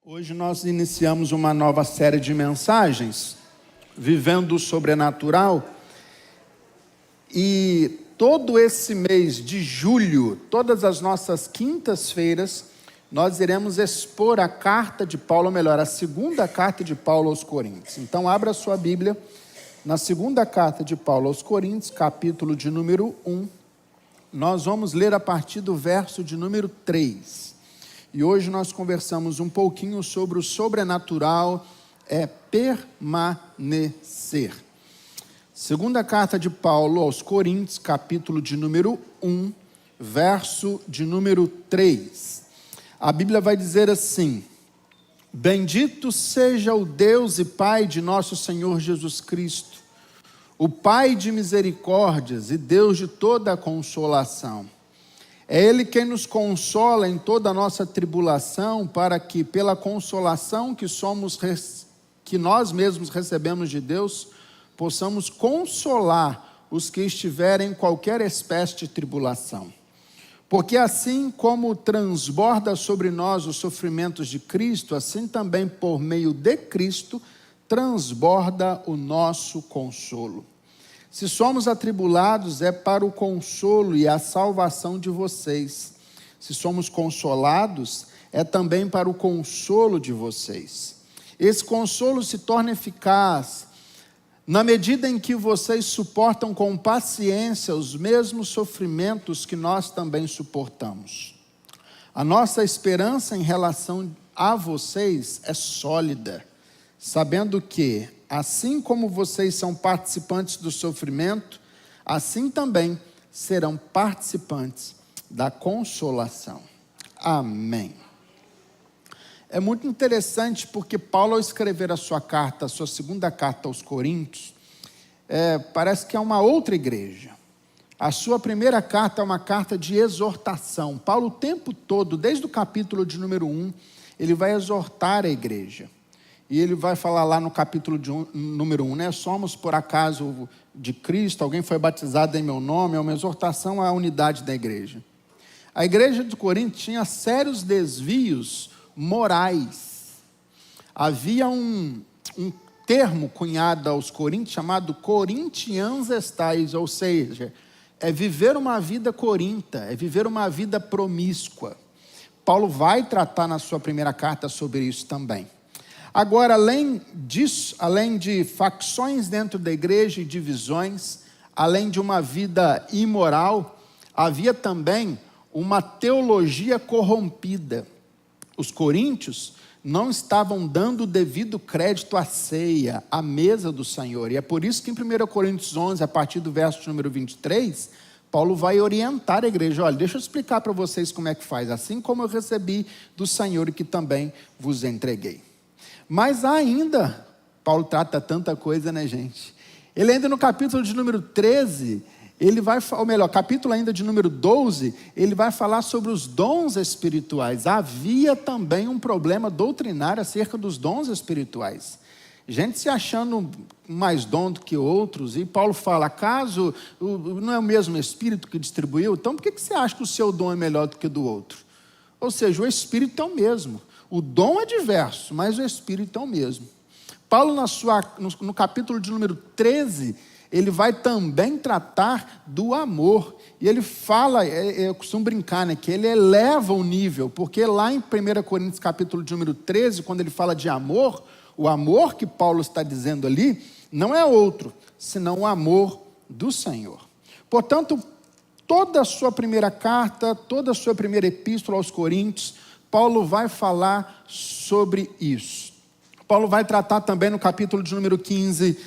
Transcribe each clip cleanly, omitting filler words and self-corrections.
Hoje nós iniciamos uma nova série de mensagens, Vivendo o Sobrenatural, e todo esse mês de julho, todas as nossas quintas-feiras, nós iremos expor a carta de Paulo, ou melhor, a segunda carta de Paulo aos Coríntios. Então abra a sua Bíblia na segunda carta de Paulo aos Coríntios, capítulo de número 1, nós vamos ler a partir do verso de número 3. E hoje nós conversamos um pouquinho sobre o sobrenatural permanecer. Segunda carta de Paulo aos Coríntios, capítulo de número 1, verso de número 3. A Bíblia vai dizer assim: Bendito seja o Deus e Pai de nosso Senhor Jesus Cristo, o Pai de misericórdias e Deus de toda a consolação. É Ele quem nos consola em toda a nossa tribulação, para que, pela consolação que nós mesmos recebemos de Deus, possamos consolar os que estiverem em qualquer espécie de tribulação. Porque assim como transborda sobre nós os sofrimentos de Cristo, assim também por meio de Cristo, transborda o nosso consolo. Se somos atribulados, é para o consolo e a salvação de vocês. Se somos consolados, é também para o consolo de vocês. Esse consolo se torna eficaz na medida em que vocês suportam com paciência os mesmos sofrimentos que nós também suportamos. A nossa esperança em relação a vocês é sólida, sabendo que, assim como vocês são participantes do sofrimento, assim também serão participantes da consolação. Amém. É muito interessante porque Paulo, ao escrever a sua carta, a sua segunda carta aos Coríntios, parece que é uma outra igreja. A sua primeira carta é uma carta de exortação. Paulo, o tempo todo, desde o capítulo de número 1, ele vai exortar a igreja. E ele vai falar lá no capítulo número 1, somos por acaso de Cristo, alguém foi batizado em meu nome, é uma exortação à unidade da igreja. A igreja de Corinto tinha sérios desvios morais. Havia um termo cunhado aos coríntios chamado corintians estais, ou seja, é viver uma vida corinta, é viver uma vida promíscua. Paulo vai tratar na sua primeira carta sobre isso também. Agora, além disso, além de facções dentro da igreja e divisões, além de uma vida imoral, havia também uma teologia corrompida. Os coríntios não estavam dando o devido crédito à ceia, à mesa do Senhor. E é por isso que em 1 Coríntios 11, a partir do verso número 23, Paulo vai orientar a igreja. Olha, deixa eu explicar para vocês como é que faz. Assim como eu recebi do Senhor e que também vos entreguei. Mas ainda, Paulo trata tanta coisa, né, gente? Ele ainda no capítulo de número 13, ele vai, ou melhor, capítulo ainda de número 12, ele vai falar sobre os dons espirituais. Havia também um problema doutrinário acerca dos dons espirituais. Gente se achando mais dom do que outros, e Paulo fala, acaso não é o mesmo Espírito que distribuiu? Então por que você acha que o seu dom é melhor do que o do outro? Ou seja, o Espírito é o mesmo. O dom é diverso, mas o Espírito é o mesmo. Paulo, no capítulo de número 13, ele vai também tratar do amor. E ele fala, eu costumo brincar, que ele eleva o nível, porque lá em 1 Coríntios, capítulo de número 13, quando ele fala de amor, o amor que Paulo está dizendo ali, não é outro, senão o amor do Senhor. Portanto, toda a sua primeira carta, toda a sua primeira epístola aos Coríntios, Paulo vai falar sobre isso. Paulo vai tratar também no capítulo de número 15,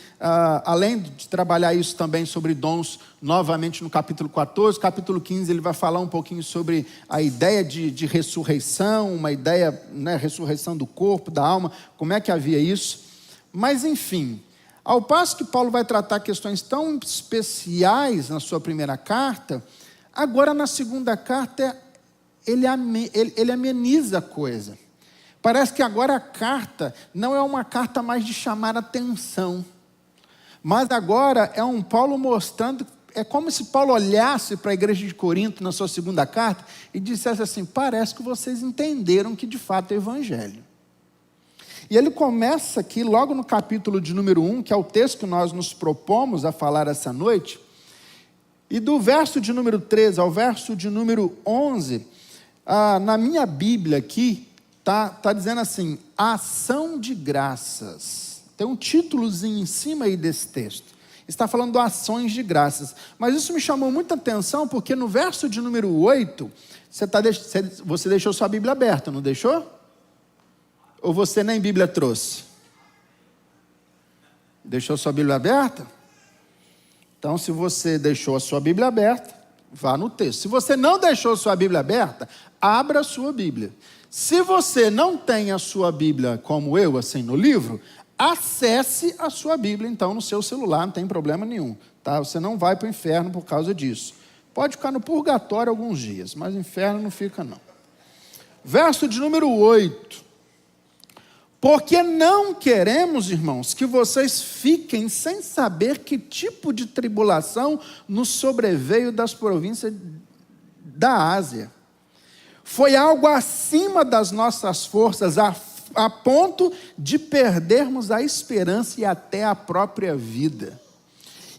além de trabalhar isso também sobre dons, novamente no capítulo 14, capítulo 15 ele vai falar um pouquinho sobre a ideia de ressurreição, uma ideia, ressurreição do corpo, da alma, como é que havia isso. Mas enfim, ao passo que Paulo vai tratar questões tão especiais na sua primeira carta, agora na segunda carta ele ameniza a coisa. Parece que agora a carta não é uma carta mais de chamar atenção, mas agora é um Paulo mostrando, é como se Paulo olhasse para a igreja de Corinto na sua segunda carta e dissesse assim, parece que vocês entenderam que de fato é o evangelho. E ele começa aqui, logo no capítulo de número 1, que é o texto que nós nos propomos a falar essa noite, e do verso de número 13 ao verso de número 11, na minha Bíblia aqui, tá dizendo assim, ação de graças. Tem um títulozinho em cima aí desse texto. Está falando de ações de graças. Mas isso me chamou muita atenção, porque no verso de número 8, você deixou sua Bíblia aberta, não deixou? Ou você nem Bíblia trouxe? Deixou sua Bíblia aberta? Então, se você deixou a sua Bíblia aberta, vá no texto. Se você não deixou a sua Bíblia aberta, abra a sua Bíblia. Se você não tem a sua Bíblia como eu, assim, no livro, acesse a sua Bíblia, então, no seu celular, não tem problema nenhum. Tá? Você não vai para o inferno por causa disso. Pode ficar no purgatório alguns dias, mas no inferno não fica, não. Verso de número 8. Porque não queremos, irmãos, que vocês fiquem sem saber que tipo de tribulação nos sobreveio das províncias da Ásia. Foi algo acima das nossas forças, a ponto de perdermos a esperança e até a própria vida.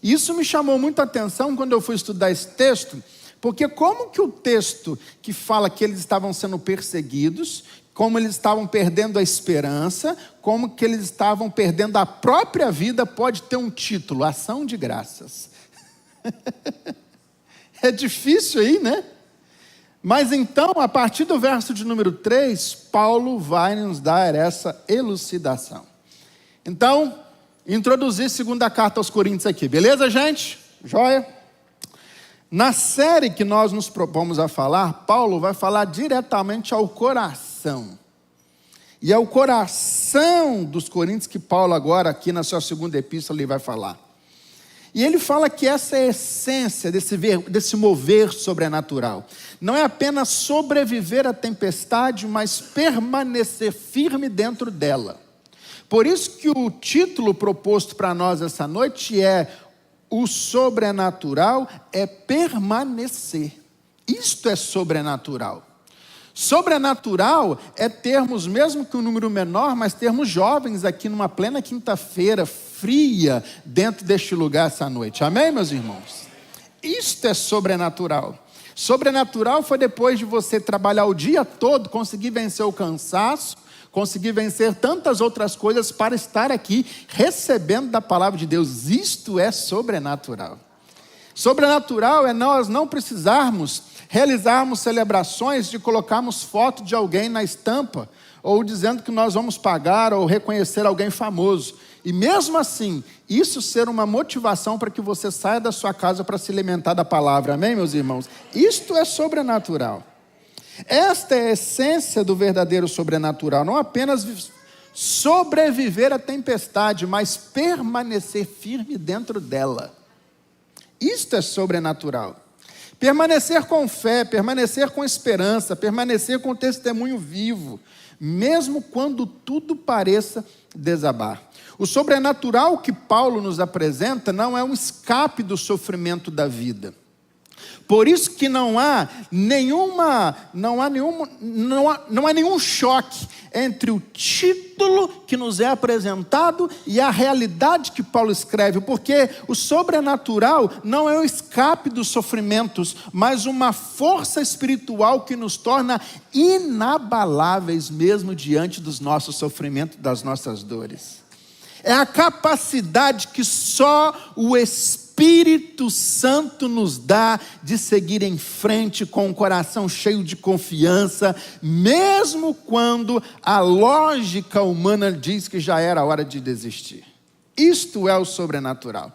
Isso me chamou muita atenção quando eu fui estudar esse texto, porque como que o texto que fala que eles estavam sendo perseguidos, como eles estavam perdendo a esperança, como que eles estavam perdendo a própria vida, pode ter um título, ação de graças. É difícil aí, né? Mas então, a partir do verso de número 3, Paulo vai nos dar essa elucidação. Então, introduzir segunda carta aos Coríntios aqui, beleza, gente? Joia? Na série que nós nos propomos a falar, Paulo vai falar diretamente ao coração. E é o coração dos Coríntios que Paulo agora, aqui na sua segunda epístola, ele vai falar. E ele fala que essa é a essência desse mover sobrenatural. Não é apenas sobreviver à tempestade, mas permanecer firme dentro dela. Por isso que o título proposto para nós essa noite é: o sobrenatural é permanecer. Isto é sobrenatural. Sobrenatural é termos, mesmo que um número menor, mas termos jovens aqui numa plena quinta-feira, fria, dentro deste lugar essa noite. Amém, meus irmãos? Isto é sobrenatural. Sobrenatural foi depois de você trabalhar o dia todo, conseguir vencer o cansaço, conseguir vencer tantas outras coisas para estar aqui recebendo da palavra de Deus. Isto é sobrenatural. Sobrenatural é nós não precisarmos realizarmos celebrações de colocarmos foto de alguém na estampa, ou dizendo que nós vamos pagar ou reconhecer alguém famoso. E mesmo assim, isso ser uma motivação para que você saia da sua casa para se alimentar da palavra. Amém, meus irmãos? Isto é sobrenatural. Esta é a essência do verdadeiro sobrenatural. Não apenas sobreviver à tempestade, mas permanecer firme dentro dela. Isto é sobrenatural. Permanecer com fé, permanecer com esperança, permanecer com testemunho vivo, mesmo quando tudo pareça desabar. O sobrenatural que Paulo nos apresenta não é um escape do sofrimento da vida. Por isso que não há nenhum choque entre o título que nos é apresentado e a realidade que Paulo escreve, porque o sobrenatural não é o escape dos sofrimentos, mas uma força espiritual que nos torna inabaláveis mesmo diante dos nossos sofrimentos, das nossas dores. É a capacidade que só o Espírito Santo nos dá de seguir em frente com o coração cheio de confiança, mesmo quando a lógica humana diz que já era hora de desistir. Isto é o sobrenatural.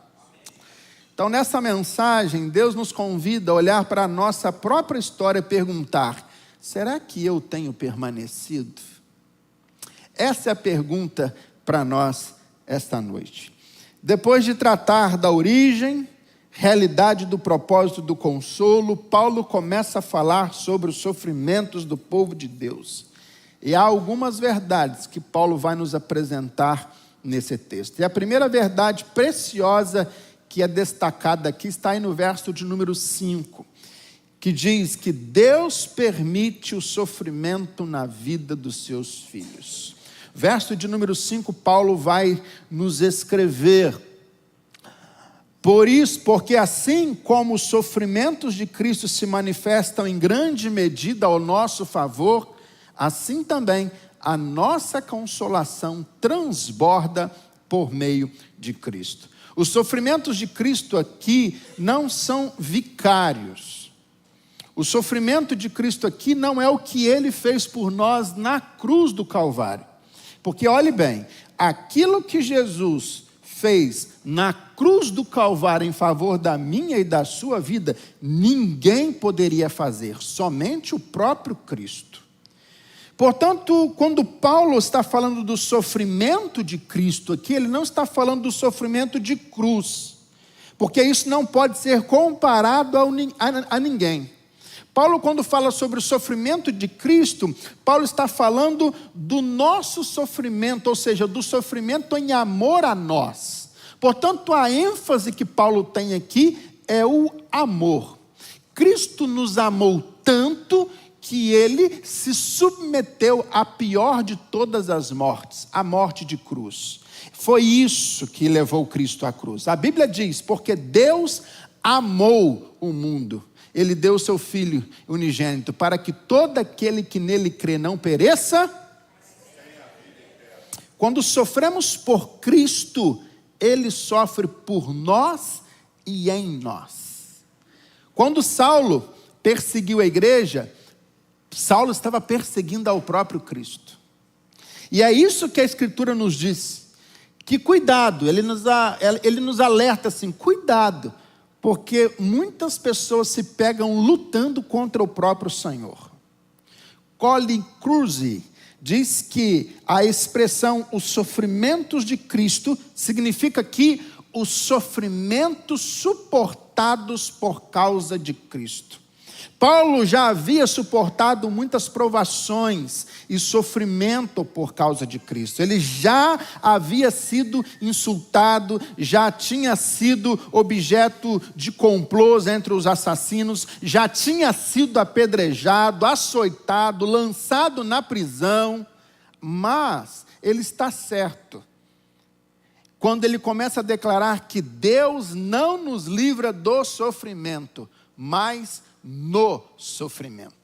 Então, nessa mensagem, Deus nos convida a olhar para a nossa própria história e perguntar: será que eu tenho permanecido? Essa é a pergunta para nós esta noite. Depois de tratar da origem, realidade do propósito do consolo, Paulo começa a falar sobre os sofrimentos do povo de Deus. E há algumas verdades que Paulo vai nos apresentar nesse texto. E a primeira verdade preciosa que é destacada aqui está aí no verso de número 5, que diz que Deus permite o sofrimento na vida dos seus filhos. Verso de número 5, Paulo vai nos escrever: por isso, porque assim como os sofrimentos de Cristo se manifestam em grande medida ao nosso favor, assim também a nossa consolação transborda por meio de Cristo. Os sofrimentos de Cristo aqui não são vicários. O sofrimento de Cristo aqui não é o que Ele fez por nós na cruz do Calvário. Porque olhe bem, aquilo que Jesus fez na cruz do Calvário em favor da minha e da sua vida, ninguém poderia fazer, somente o próprio Cristo. Portanto, quando Paulo está falando do sofrimento de Cristo aqui, ele não está falando do sofrimento de cruz, porque isso não pode ser comparado a ninguém. Paulo, quando fala sobre o sofrimento de Cristo, Paulo está falando do nosso sofrimento, ou seja, do sofrimento em amor a nós. Portanto, a ênfase que Paulo tem aqui é o amor. Cristo nos amou tanto que Ele se submeteu à pior de todas as mortes, a morte de cruz. Foi isso que levou Cristo à cruz. A Bíblia diz, porque Deus amou o mundo, Ele deu o seu Filho unigênito, para que todo aquele que nele crê não pereça. Quando sofremos por Cristo, Ele sofre por nós e em nós. Quando Saulo perseguiu a igreja, Saulo estava perseguindo ao próprio Cristo. E é isso que a Escritura nos diz, que cuidado, ele nos alerta assim, cuidado, porque muitas pessoas se pegam lutando contra o próprio Senhor. Colin Kruse diz que a expressão os sofrimentos de Cristo significa que os sofrimentos suportados por causa de Cristo. Paulo já havia suportado muitas provações e sofrimento por causa de Cristo. Ele já havia sido insultado, já tinha sido objeto de complôs entre os assassinos, já tinha sido apedrejado, açoitado, lançado na prisão. Mas ele está certo quando ele começa a declarar que Deus não nos livra do sofrimento, mas no sofrimento.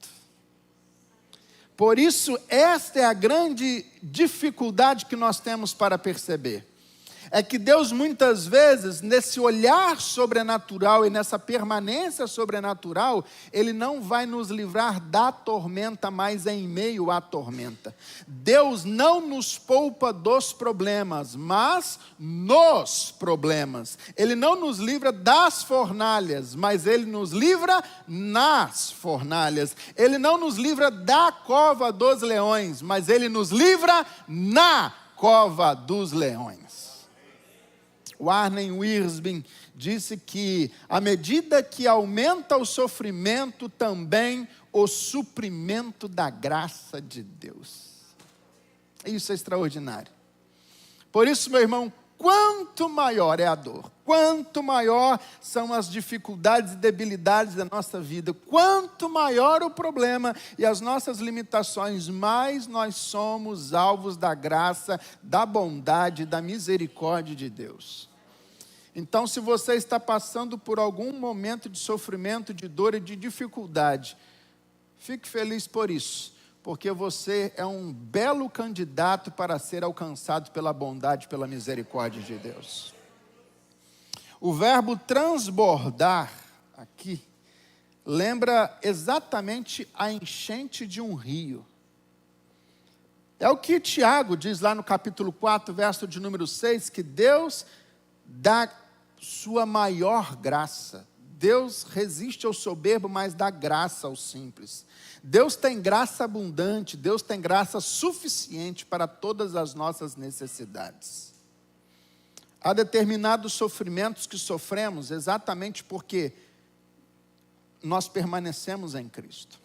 Por isso, esta é a grande dificuldade que nós temos para perceber. É que Deus muitas vezes, nesse olhar sobrenatural e nessa permanência sobrenatural, Ele não vai nos livrar da tormenta, mas em meio à tormenta. Deus não nos poupa dos problemas, mas nos problemas. Ele não nos livra das fornalhas, mas Ele nos livra nas fornalhas. Ele não nos livra da cova dos leões, mas Ele nos livra na cova dos leões. Warren Wiersbe disse que à medida que aumenta o sofrimento, também o suprimento da graça de Deus. Isso é extraordinário. Por isso, meu irmão, quanto maior é a dor, quanto maior são as dificuldades e debilidades da nossa vida, quanto maior o problema e as nossas limitações, mais nós somos alvos da graça, da bondade, da misericórdia de Deus. Então, se você está passando por algum momento de sofrimento, de dor e de dificuldade, fique feliz por isso, porque você é um belo candidato para ser alcançado pela bondade e pela misericórdia de Deus. O verbo transbordar aqui lembra exatamente a enchente de um rio. É o que Tiago diz lá no capítulo 4, verso de número 6, que Deus dá sua maior graça. Deus resiste ao soberbo, mas dá graça ao simples. Deus tem graça abundante, Deus tem graça suficiente para todas as nossas necessidades. Há determinados sofrimentos que sofremos exatamente porque nós permanecemos em Cristo.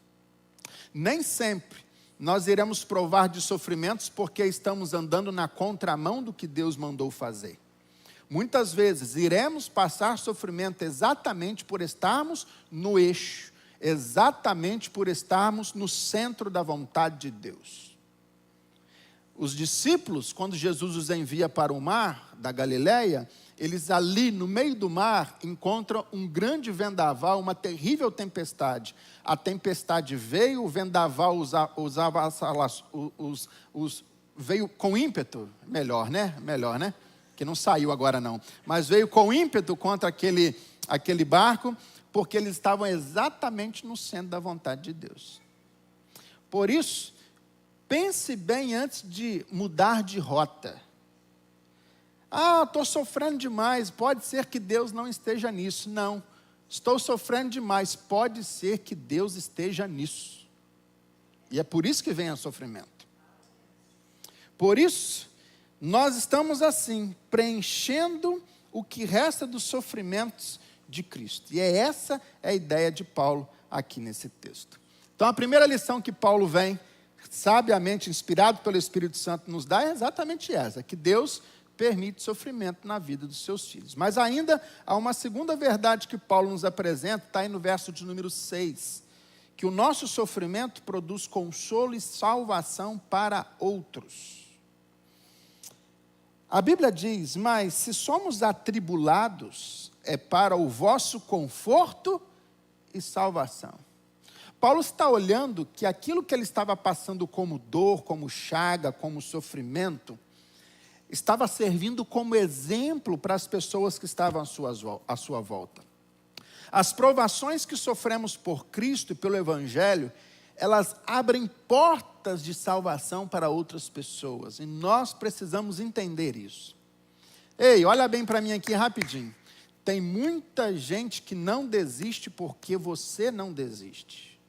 Nem sempre nós iremos provar de sofrimentos porque estamos andando na contramão do que Deus mandou fazer. Muitas vezes iremos passar sofrimento exatamente por estarmos no eixo, exatamente por estarmos no centro da vontade de Deus. Os discípulos, quando Jesus os envia para o mar da Galileia, eles ali no meio do mar encontram um grande vendaval, uma terrível tempestade. A tempestade veio, o vendaval veio com ímpeto, melhor, né? Que não saiu agora não. Mas veio com ímpeto contra aquele barco, porque eles estavam exatamente no centro da vontade de Deus. Por isso, pense bem antes de mudar de rota. Estou sofrendo demais, pode ser que Deus não esteja nisso. Não, estou sofrendo demais, pode ser que Deus esteja nisso. E é por isso que vem o sofrimento. Por isso, nós estamos assim, preenchendo o que resta dos sofrimentos de Cristo. E essa é a ideia de Paulo aqui nesse texto. Então a primeira lição que Paulo vem, sabiamente inspirado pelo Espírito Santo, nos dá é exatamente essa, que Deus permite sofrimento na vida dos seus filhos. Mas ainda há uma segunda verdade que Paulo nos apresenta, está aí no verso de número 6, que o nosso sofrimento produz consolo e salvação para outros. A Bíblia diz, mas se somos atribulados, é para o vosso conforto e salvação. Paulo está olhando que aquilo que ele estava passando como dor, como chaga, como sofrimento, estava servindo como exemplo para as pessoas que estavam à sua volta. As provações que sofremos por Cristo e pelo Evangelho, elas abrem portas de salvação para outras pessoas. E nós precisamos entender isso. Ei, olha bem para mim aqui rapidinho. Tem muita gente que não desiste porque você não desiste.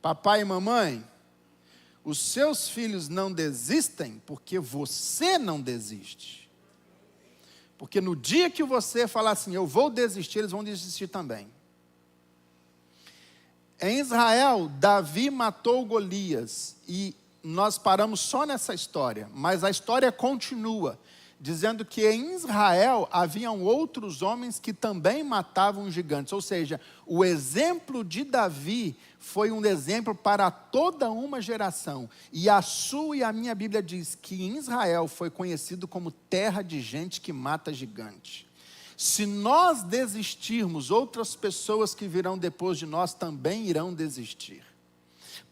Papai e mamãe, os seus filhos não desistem porque você não desiste. Porque no dia que você falar assim, eu vou desistir, eles vão desistir também. Em Israel, Davi matou Golias, e nós paramos só nessa história, mas a história continua, dizendo que em Israel haviam outros homens que também matavam gigantes, ou seja, o exemplo de Davi foi um exemplo para toda uma geração, e a sua e a minha Bíblia diz que em Israel foi conhecido como terra de gente que mata gigante. Se nós desistirmos, outras pessoas que virão depois de nós também irão desistir.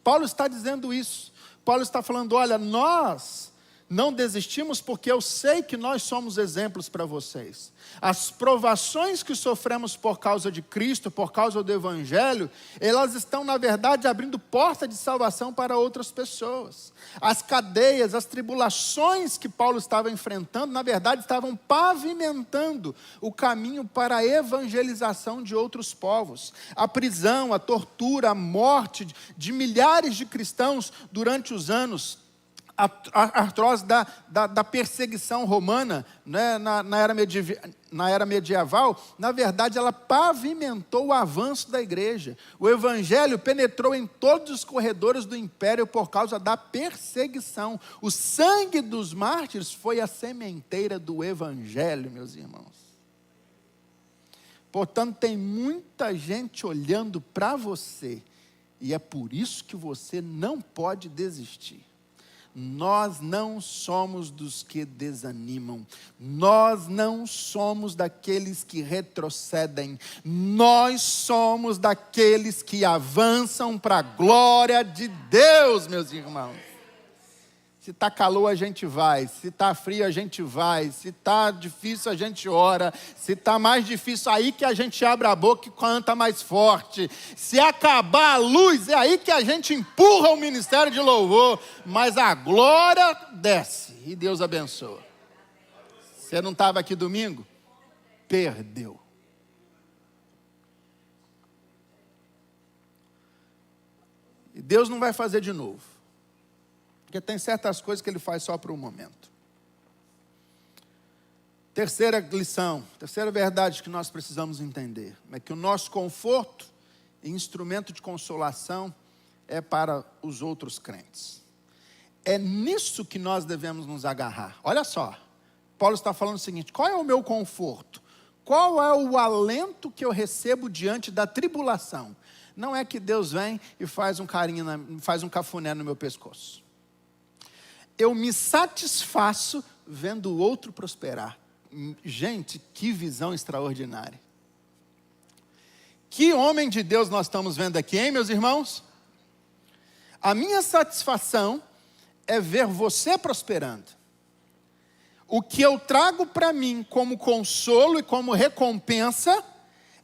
Paulo está dizendo isso. Paulo está falando, olha, nós não desistimos porque eu sei que nós somos exemplos para vocês. As provações que sofremos por causa de Cristo, por causa do Evangelho, elas estão, na verdade, abrindo porta de salvação para outras pessoas. As cadeias, as tribulações que Paulo estava enfrentando, na verdade, estavam pavimentando o caminho para a evangelização de outros povos. A prisão, a tortura, a morte de milhares de cristãos durante os anos atroz da perseguição romana, né, na era medieval, na verdade ela pavimentou o avanço da igreja. O Evangelho penetrou em todos os corredores do império por causa da perseguição. O sangue dos mártires foi a sementeira do Evangelho, meus irmãos. Portanto, tem muita gente olhando para você, e é por isso que você não pode desistir. Nós não somos dos que desanimam, nós não somos daqueles que retrocedem, nós somos daqueles que avançam para a glória de Deus, meus irmãos. Se está calor a gente vai, se está frio a gente vai, se está difícil a gente ora, se está mais difícil aí que a gente abre a boca e canta mais forte, se acabar a luz é aí que a gente empurra o ministério de louvor, mas a glória desce e Deus abençoa. Você não estava aqui domingo? Perdeu. E Deus não vai fazer de novo. Porque tem certas coisas que ele faz só por um momento. Terceira lição, terceira verdade que nós precisamos entender, é que o nosso conforto e instrumento de consolação é para os outros crentes. É nisso que nós devemos nos agarrar. Olha só, Paulo está falando o seguinte, qual é o meu conforto? Qual é o alento que eu recebo diante da tribulação? não é que Deus vem e faz um carinho, faz um cafuné no meu pescoço. Eu me satisfaço vendo o outro prosperar. Gente, que visão extraordinária. Que homem de Deus nós estamos vendo aqui, hein, meus irmãos? A minha satisfação é ver você prosperando. O que eu trago para mim como consolo e como recompensa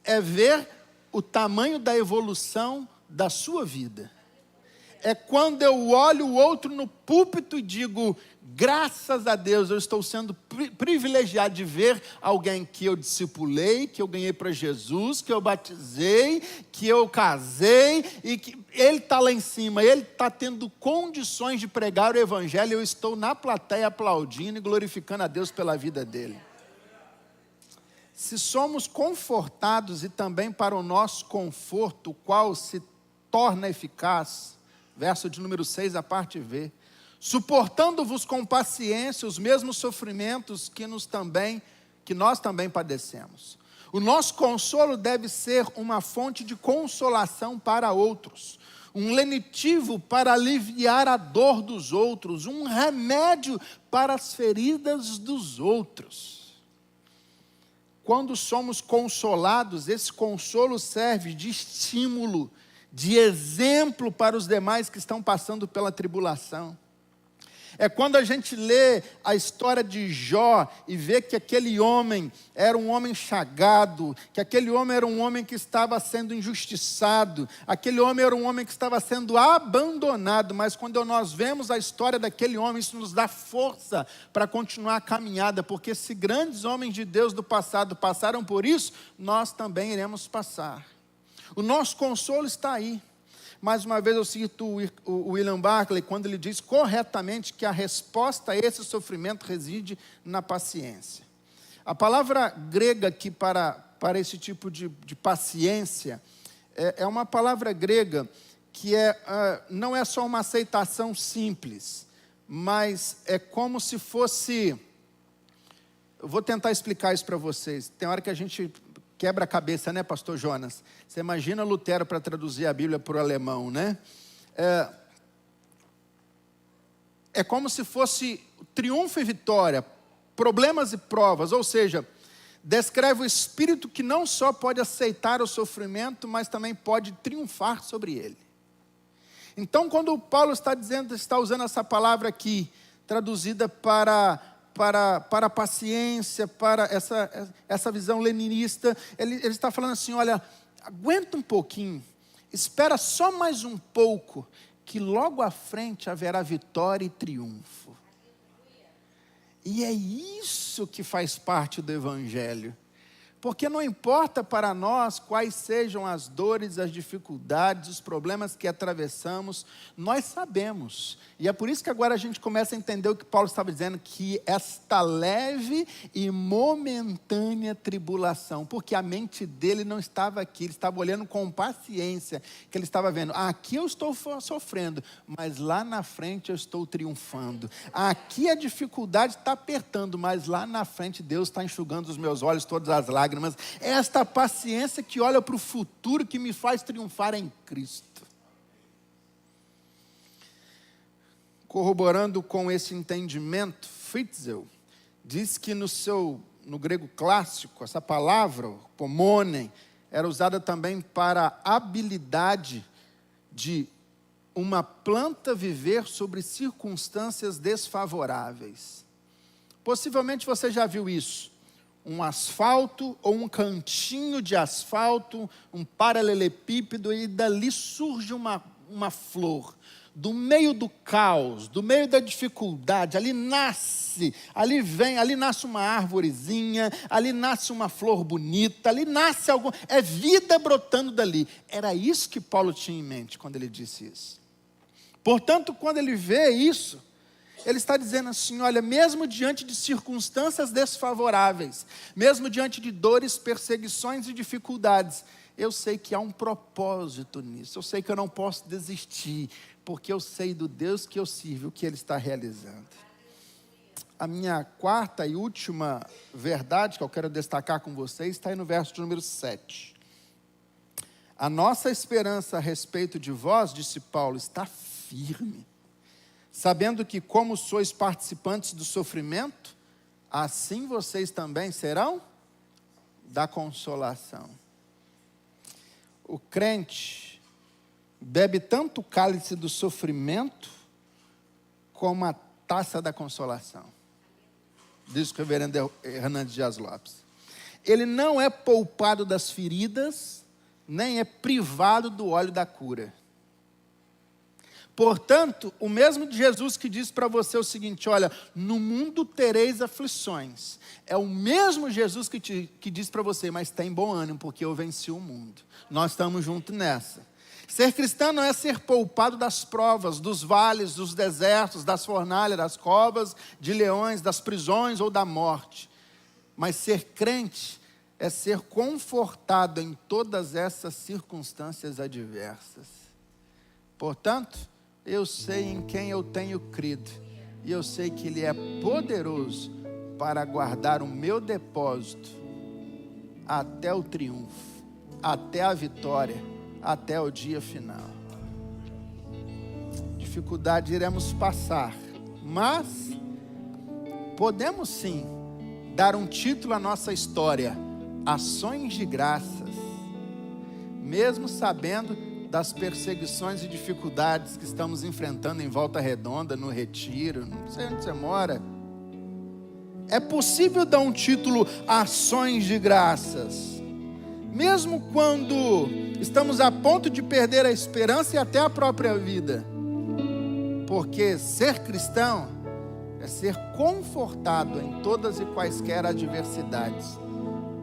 é ver o tamanho da evolução da sua vida. É quando eu olho o outro no púlpito e digo, graças a Deus, eu estou sendo privilegiado de ver alguém que eu discipulei, que eu ganhei para Jesus, que eu batizei, que eu casei, e que ele está lá em cima, ele está tendo condições de pregar o evangelho, e eu estou na plateia aplaudindo e glorificando a Deus pela vida dele. Se somos confortados e também para o nosso conforto, o qual se torna eficaz, verso de número 6, a parte V. Suportando-vos com paciência os mesmos sofrimentos que nós também padecemos. O nosso consolo deve ser uma fonte de consolação para outros, um lenitivo para aliviar a dor dos outros, um remédio para as feridas dos outros. Quando somos consolados, esse consolo serve de estímulo, de exemplo para os demais que estão passando pela tribulação. É quando a gente lê a história de Jó e vê que aquele homem era um homem chagado, que aquele homem era um homem que estava sendo injustiçado, aquele homem era um homem que estava sendo abandonado, mas quando nós vemos a história daquele homem, isso nos dá força para continuar a caminhada, porque se grandes homens de Deus do passado passaram por isso, nós também iremos passar. O nosso consolo está aí. Mais uma vez eu cito o William Barclay, quando ele diz corretamente que a resposta a esse sofrimento reside na paciência. A palavra grega aqui para esse tipo de paciência, é uma palavra grega que não é só uma aceitação simples, mas é como se fosse... Eu vou tentar explicar isso para vocês. Tem hora que a gente... quebra a cabeça, né, pastor Jonas? Você imagina Lutero para traduzir a Bíblia para o alemão, né? É como se fosse triunfo e vitória, problemas e provas, ou seja, descreve o espírito que não só pode aceitar o sofrimento, mas também pode triunfar sobre ele. Então, quando o Paulo está usando essa palavra aqui, traduzida para a paciência, para essa visão leninista, ele está falando assim, olha, aguenta um pouquinho, espera só mais um pouco, que logo à frente haverá vitória e triunfo. E é isso que faz parte do Evangelho. Porque não importa para nós quais sejam as dores, as dificuldades, os problemas que atravessamos, nós sabemos. E é por isso que agora a gente começa a entender o que Paulo estava dizendo, que esta leve e momentânea tribulação, porque a mente dele não estava aqui, ele estava olhando com paciência, que ele estava vendo, aqui eu estou sofrendo, mas lá na frente eu estou triunfando. Aqui a dificuldade está apertando, mas lá na frente Deus está enxugando os meus olhos, todas as lágrimas. É esta paciência que olha para o futuro que me faz triunfar em Cristo. Corroborando com esse entendimento, Fritzel diz que no grego clássico, essa palavra, pomonen, era usada também para a habilidade de uma planta viver sobre circunstâncias desfavoráveis. Possivelmente você já viu isso. Um asfalto ou um cantinho de asfalto, um paralelepípedo, e dali surge uma flor. Do meio do caos, do meio da dificuldade, ali nasce uma árvorezinha, ali nasce uma flor bonita, ali nasce é vida brotando dali. Era isso que Paulo tinha em mente quando ele disse isso. Portanto, quando ele vê isso, ele está dizendo assim, olha, mesmo diante de circunstâncias desfavoráveis, mesmo diante de dores, perseguições e dificuldades, eu sei que há um propósito nisso, eu sei que eu não posso desistir, porque eu sei do Deus que eu sirvo, o que Ele está realizando. A minha quarta e última verdade, que eu quero destacar com vocês, está aí no verso de número 7. A nossa esperança a respeito de vós, disse Paulo, está firme, sabendo que como sois participantes do sofrimento, assim vocês também serão da consolação. O crente bebe tanto o cálice do sofrimento como a taça da consolação. Diz o reverendo Hernandes Dias Lopes. Ele não é poupado das feridas, nem é privado do óleo da cura. Portanto, o mesmo Jesus que diz para você o seguinte, olha, no mundo tereis aflições. É o mesmo Jesus que diz para você, mas tem bom ânimo, porque eu venci o mundo. Nós estamos juntos nessa. Ser cristão não é ser poupado das provas, dos vales, dos desertos, das fornalhas, das covas, de leões, das prisões ou da morte. Mas ser crente é ser confortado em todas essas circunstâncias adversas. Portanto, eu sei em quem eu tenho crido, e eu sei que Ele é poderoso para guardar o meu depósito até o triunfo, até a vitória, até o dia final. Dificuldade iremos passar, mas podemos sim dar um título à nossa história, ações de graças, mesmo sabendo das perseguições e dificuldades que estamos enfrentando em Volta Redonda, no Retiro, não sei onde você mora. É possível dar um título ações de graças, mesmo quando estamos a ponto de perder a esperança e até a própria vida, porque ser cristão é ser confortado em todas e quaisquer adversidades.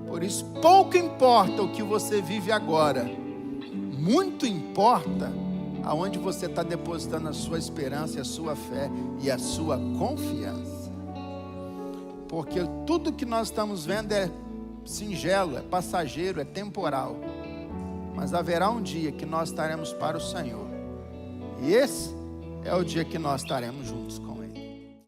Por isso, pouco importa o que você vive agora, muito importa aonde você está depositando a sua esperança, a sua fé e a sua confiança. Porque tudo que nós estamos vendo é singelo, é passageiro, é temporal. Mas haverá um dia que nós estaremos para o Senhor. E esse é o dia que nós estaremos juntos com Ele.